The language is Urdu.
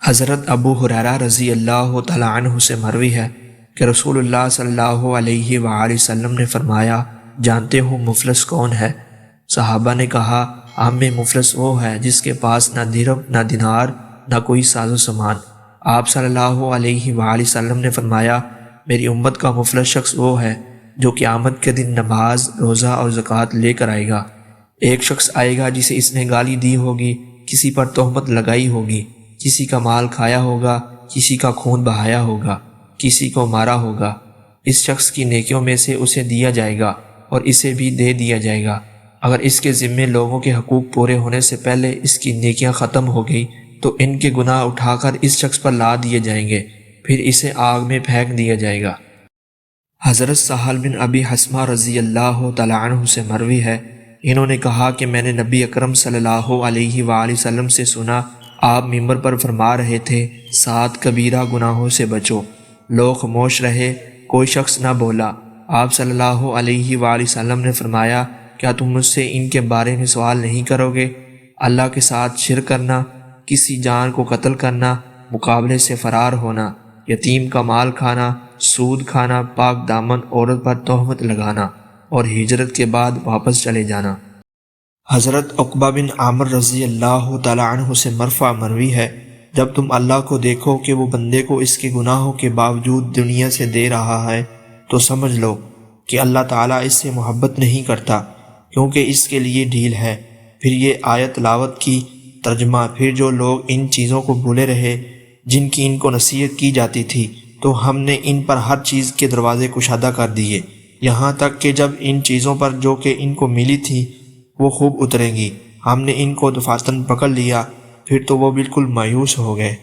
حضرت ابو ہریرہ رضی اللہ تعالیٰ عنہ سے مروی ہے کہ رسول اللہ صلی اللہ علیہ وآلہ وسلم نے فرمایا، جانتے ہو مفلس کون ہے؟ صحابہ نے کہا، ہم میں مفلس وہ ہے جس کے پاس نہ درہم نہ دینار نہ کوئی ساز و سامان۔ آپ صلی اللہ علیہ وآلہ وسلم نے فرمایا، میری امت کا مفلس شخص وہ ہے جو قیامت کے دن نماز، روزہ اور زکوٰۃ لے کر آئے گا۔ ایک شخص آئے گا جسے اس نے گالی دی ہوگی، کسی پر تہمت لگائی ہوگی، کسی کا مال کھایا ہوگا، کسی کا خون بہایا ہوگا، کسی کو مارا ہوگا۔ اس شخص کی نیکیوں میں سے اسے دیا جائے گا اور اسے بھی دے دیا جائے گا۔ اگر اس کے ذمے لوگوں کے حقوق پورے ہونے سے پہلے اس کی نیکیاں ختم ہو گئی تو ان کے گناہ اٹھا کر اس شخص پر لا دیے جائیں گے، پھر اسے آگ میں پھینک دیا جائے گا۔ حضرت سہل بن ابی حثمہ رضی اللہ تعالیٰ عنہ سے مروی ہے، انہوں نے کہا کہ میں نے نبی اکرم صلی اللہ علیہ وآلہ وسلم سے سنا، آپ ممبر پر فرما رہے تھے، 7 کبیرہ گناہوں سے بچو۔ لوگ خاموش رہے، کوئی شخص نہ بولا۔ آپ صلی اللہ علیہ وآلہ وسلم نے فرمایا، کیا تم مجھ سے ان کے بارے میں سوال نہیں کرو گے؟ اللہ کے ساتھ شرک کرنا، کسی جان کو قتل کرنا، مقابلے سے فرار ہونا، یتیم کا مال کھانا، سود کھانا، پاک دامن عورت پر تہمت لگانا اور ہجرت کے بعد واپس چلے جانا۔ حضرت عقبہ بن عامر رضی اللہ تعالیٰ عنہ سے مرفوع مروی ہے، جب تم اللہ کو دیکھو کہ وہ بندے کو اس کے گناہوں کے باوجود دنیا سے دے رہا ہے تو سمجھ لو کہ اللہ تعالیٰ اس سے محبت نہیں کرتا، کیونکہ اس کے لیے ڈھیل ہے۔ پھر یہ آیت تلاوت کی۔ ترجمہ: پھر جو لوگ ان چیزوں کو بھولے رہے جن کی ان کو نصیحت کی جاتی تھی تو ہم نے ان پر ہر چیز کے دروازے کشادہ کر دیے، یہاں تک کہ جب ان چیزوں پر جو کہ ان کو ملی تھی وہ خوب اتریں گی، ہم نے ان کو دفاتن پکڑ لیا، پھر تو وہ بالکل مایوس ہو گئے۔